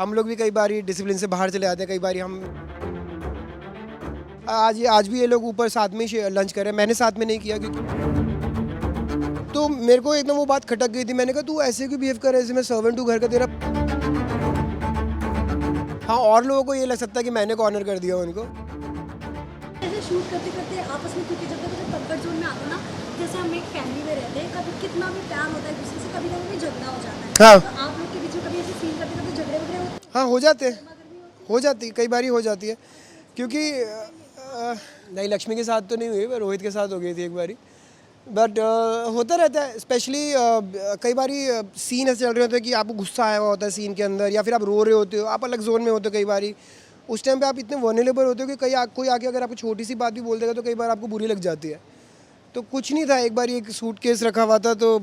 हम लोग भी कई बार डिसिप्लिन से बाहर चले जाते हैं, कई बार हम आज भी ये लोग ऊपर साथ में ही लंच कर रहे हैं, मैंने साथ में नहीं किया क्योंकि तो मेरे को एकदम वो बात खटक गई थी। मैंने कहा तू ऐसे क्यों बिहेव कर रहा है, जैसे मैं सर्वेंट हूँ घर का तेरा। हाँ, और लोगों को ये लग सकता है कि मैंने कॉर्नर कर दिया उनको। ऐसे शूट करते करते आपस में, क्योंकि जब तक कंफर्ट जोन में आते ना, जैसे हम एक फैमिली में रहते हैं, कभी कितना भी प्यार होता है एक दूसरे से, कभी कभी भी झगड़ा हो जाता है। हाँ तो आप लोग के बीच में कभी ऐसे फील करते करते झगड़े वगड़े होते हैं? हाँ, हो जाते हैं, हो जाती है, कई बार हो जाती है क्योंकि नहीं, लक्ष्मी के साथ तो नहीं हुई, पर रोहित के साथ हो गई थी एक बारी। बट होता रहता है, स्पेशली कई बारी सीन ऐसे चल रहे होते हैं कि आपको गुस्सा आया हुआ होता है सीन के अंदर, या फिर आप रो रहे होते हो, आप अलग जोन में होते हो। कई बारी उस टाइम पे आप इतने वर्नेलेबल होते हो कि कोई आके अगर आपको छोटी सी बात भी बोल देगा तो कई बार आपको बुरी लग जाती है। तो कुछ नहीं था, एक बार एक सूटकेस रखा हुआ था, तो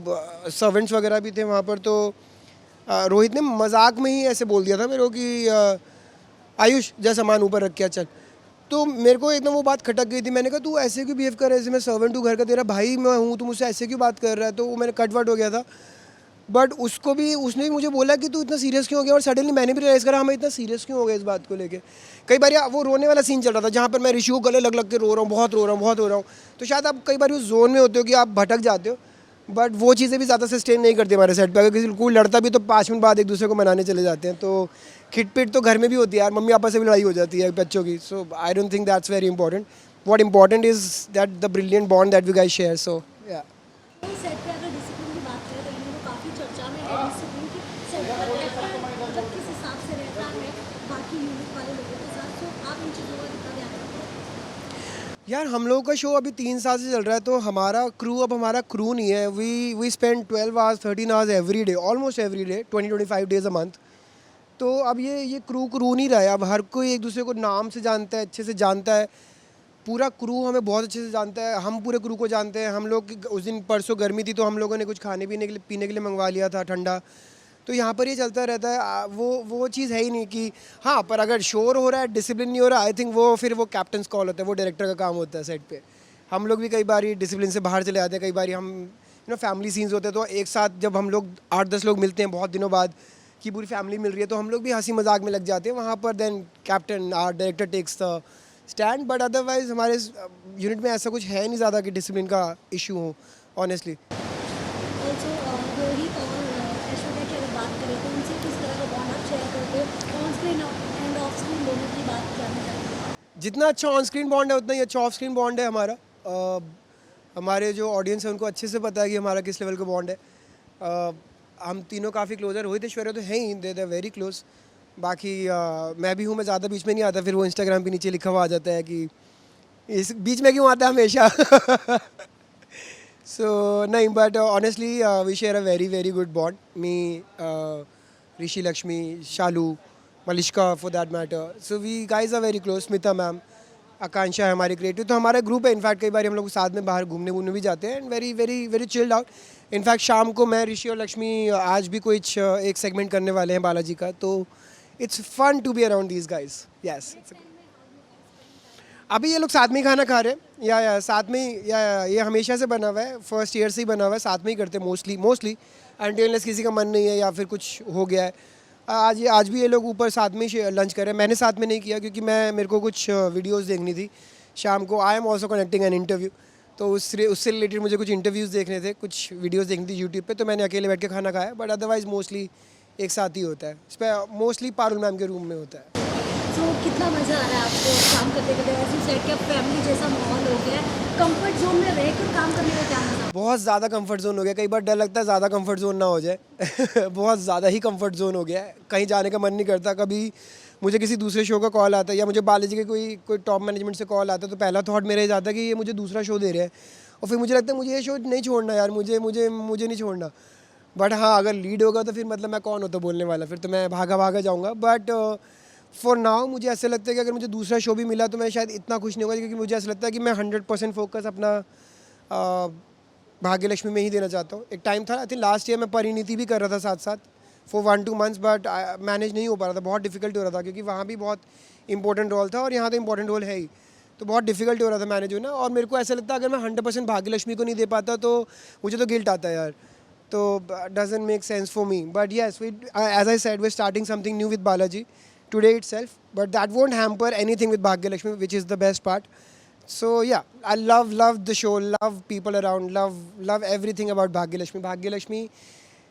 सर्वेंट्स वगैरह भी थे वहाँ पर, तो रोहित ने मजाक में ही ऐसे बोल दिया था मेरे को कि आयुष जा सामान ऊपर रख के चल। तो मेरे को एकदम वो बात खटक गई थी। मैंने कहा तू ऐसे क्यों बिहेव कर रहा है, जैसे मैं सर्वेंट हूँ घर का, तेरा भाई मैं हूँ, तू मुझसे ऐसे क्यों बात कर रहा है। तो वो मेरे कटवट हो गया था। बट उसने भी मुझे बोला कि तू इतना सीरियस क्यों हो गया, और सडनली मैंने भी रियलाइज़ करा मैं इतना सीरियस क्यों हो गया इस बात को लेके। कई बार वो रोने वाला सीन चल रहा था जहाँ पर मैं ऋषि को गले लग लग के रो रहा हूँ, बहुत रो रहा हूँ, बहुत रो रहा हूँ। तो शायद आप कई बार उस जोन में होते हो कि आप भटक जाते हो, बट वो चीज़ें भी ज़्यादा सस्टेन नहीं करती हमारे सेट पे। अगर किसी कोई लड़ता भी तो 5 मिनट बाद एक दूसरे को मनाने चले जाते हैं। तो खिटपिट तो घर में भी होती है यार, मम्मी पापा से भी लड़ाई हो जाती है बच्चों की। So I don't think that's very important. What important is that the brilliant bond that we guys share. So या तो सेट पे अगर डिसिप्लिन की बात करें तो ये तो काफ़ी चर्चा में है डिसिप्लिन की। सेट पर रहता है, मतलब किस हिसाब से रहता है बाकी यूनिट वाले लोगों के साथ, तो आप इन चीज़ों का कितना ध्यान रखते हैं? यार, हम लोगों का शो अभी 3 साल से चल रहा है, तो हमारा क्रू अब हमारा क्रू नहीं है। We spend 12 hours 13 hours every day, almost every day, 20-25 days a month. तो अब ये क्रू नहीं रहा है। अब हर कोई एक दूसरे को नाम से जानता है, अच्छे से जानता है। पूरा क्रू हमें बहुत अच्छे से जानता है, हम पूरे क्रू को जानते हैं। हम लोग उस दिन परसों गर्मी थी तो हम लोगों ने कुछ खाने पीने के लिए मंगवा लिया था ठंडा। तो यहाँ पर ये चलता रहता है। वो चीज़ है ही नहीं कि हाँ, पर अगर शोर हो रहा है, डिसिप्लिन नहीं हो रहा, आई थिंक वो कैप्टन कॉल होता है, वो डायरेक्टर का काम होता है सेट पे। हम लोग भी कई बार डिसिप्लिन से बाहर चले जाते हैं, कई बार हम फैमिली सीन्स होते हैं, तो एक साथ जब हम लोग 8-10 लोग मिलते हैं बहुत दिनों बाद कि पूरी फैमिली मिल रही है, तो हम लोग भी हंसी मजाक में लग जाते हैं वहाँ पर। Then captain or director takes the stand. But otherwise हमारे यूनिट में ऐसा कुछ है नहीं ज़्यादा कि डिसिप्लिन का इशू हो, ऑनेस्टली। ऑल्सो रोहित और ऐश्वर्या की अगर बात करें तो उनसे किस तरह का बॉन्ड आप शेयर करते हो? On screen end of screen दोनों की बात करना चाहिए। जितना अच्छा ऑन स्क्रीन बॉन्ड है उतना ही अच्छा ऑफ स्क्रीन बॉन्ड है हमारा। हमारे जो ऑडियंस है उनको अच्छे से पता है कि हमारा किस लेवल का बॉन्ड है। हम तीनों काफ़ी क्लोज है। रोहित ऐश्वर्या तो है ही, दे वेरी क्लोज। बाकी मैं भी हूँ, मैं ज़्यादा बीच में नहीं आता। फिर वो इंस्टाग्राम पे नीचे लिखा हुआ आ जाता है कि इस बीच में क्यों आता है हमेशा। सो नहीं, but honestly we share a very very good bond. Me, Rishi, Lakshmi, Shalu, Malishka for that matter. So we guys are very close. Smita ma'am, Akanksha है हमारी क्रिएटिव, तो हमारा ग्रुप है। इनफैक्ट कई बार हम लोग साथ में बाहर घूमने वूमने भी जाते हैं, and very very very chilled out. In fact शाम को मैं, ऋषि और लक्ष्मी आज भी कुछ एक सेगमेंट करने वाले हैं बालाजी का, तो it's fun to be around these guys. Yes, अभी ये लोग साथ में ही खाना खा रहे हैं, या साथ में ही, या ये हमेशा से बना हुआ है, फर्स्ट ईयर से ही बना हुआ है, साथ में ही करते हैं मोस्टली अनटिल किसी का मन नहीं है या फिर कुछ हो गया है। आज भी ये लोग ऊपर साथ में ही लंच कर रहे हैं, मैंने साथ में नहीं किया क्योंकि मेरे को कुछ वीडियोस देखनी थी शाम को। I am also connecting an interview, तो उससे रिलेटेड मुझे कुछ इंटरव्यूज़ देखने थे, कुछ वीडियोस देखनी थी यूट्यूब पे, तो मैंने अकेले बैठ के खाना खाया। बट अदरवाइज मोस्टली एक साथ ही होता है, इस पर मोस्टली पारुल मैम के रूम में होता है। तो कितना मज़ा आ रहा है आपको काम करते करते? ऐसी सेट का फैमिली जैसा माहौल हो गया है, कंफर्ट जोन में रहकर काम करने का क्या मज़ा? बहुत ज़्यादा कंफर्ट जोन हो गया। कई बार डर लगता है ज़्यादा कंफर्ट जोन ना हो जाए। बहुत ज़्यादा ही कंफर्ट जोन हो गया है, कहीं जाने का मन नहीं करता। कभी मुझे किसी दूसरे शो का कॉल आता है या मुझे बालाजी के कोई टॉप मैनेजमेंट से कॉल आता है, तो पहला थॉट मेरा ये जाता है कि ये मुझे दूसरा शो दे रहे हैं, और फिर मुझे लगता है मुझे ये शो नहीं छोड़ना यार, मुझे मुझे मुझे नहीं छोड़ना। बट हाँ, अगर लीड होगा तो फिर मतलब मैं कौन होता बोलने वाला, फिर तो मैं भागा भागा जाऊँगा। बट फॉर नाउ मुझे ऐसा लगता है कि अगर मुझे दूसरा शो भी मिला तो मैं शायद इतना खुश नहीं होगा, क्योंकि मुझे ऐसा लगता है कि मैं 100% फोकस अपना भाग्य लक्ष्मी में ही देना चाहता हूँ। एक टाइम था, आई थिंक लास्ट ईयर मैं परिणीति भी कर रहा था साथ साथ फॉर 1-2 मंथ्स, बट मैनेज नहीं हो पा रहा था, बहुत डिफिकल्ट हो रहा था, क्योंकि वहाँ भी बहुत इंपॉर्टेंट रोल था और यहाँ तो इंपॉर्टेंट रोल है ही, तो बहुत डिफिकल्ट हो रहा था मैनेज होना। और मेरे को ऐसा लगता है अगर मैं 100% भाग्य लक्ष्मी को नहीं दे पाता तो मुझे तो गिल्ट आता है यार। तो doesn't make sense for me. But yes, as I said, we're starting something new with Balaji today itself. But that won't hamper anything with Bhagyalakshmi, which is the best part. So yeah, I love the show, love people around, love everything about Bhagyalakshmi. Bhagyalakshmi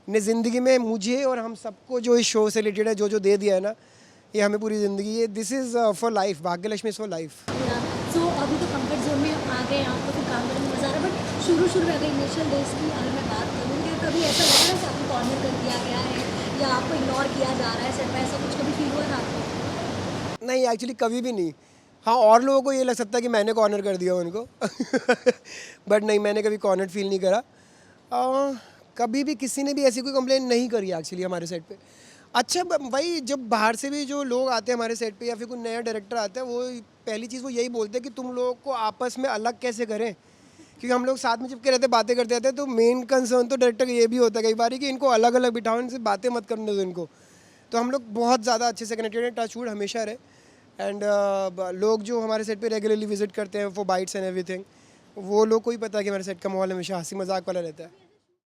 ने ज़िंदगी में मुझे और हम सबको जो इस show से रिलेटेड है जो दे दिया है ना, ये हमें पूरी ज़िंदगी, ये this is for life. Bhagyalakshmi is for life. So अभी तो कंफर्ट जोन में आ गए हैं, आपको फिर काम करने में मज़ा आ रहा है, बट शुरू में अगर इनिशियल डेज की अगर मैं बात करूँ कि कभी ऐसा लगा है कि आपको कॉर्नर कर दिया गया है या आपको इग्नोर किया जा रहा है सेट पे, ऐसा कुछ कभी फील हुआ था आपको? नहीं, एक्चुअली कभी भी नहीं. हाँ, और लोगों को ये लग सकता है कि मैंने कॉर्नर कर दिया उनको. बट नहीं, मैंने कभी कॉर्नर फील नहीं करा. कभी भी किसी ने भी ऐसी कोई कंप्लेन नहीं करी एक्चुअली हमारे सेट पे. अच्छा भाई, जब बाहर से भी जो लोग आते हैं हमारे सेट पे या फिर कोई नया डायरेक्टर आता है, वो पहली चीज़ वो यही बोलते हैं कि तुम लोगों को आपस में अलग कैसे करें, क्योंकि हम लोग साथ में चिपके रहते बातें करते रहते हैं. तो मेन कंसर्न तो डायरेक्टर का ये भी होता है कई बार कि इनको अलग अलग बिठाओ, इनसे बातें मत करने दो इनको. तो हम लोग बहुत ज़्यादा अच्छे से कनेक्टेड हैं, टच वुड हमेशा रहे. एंड लोग जो हमारे सेट पे रेगुलरली विजिट करते हैं फॉर बाइट्स एंड एवरीथिंग, वो लोग को ही पता है कि हमारे सेट का माहौल हमेशा हंसी मजाक वाला रहता है.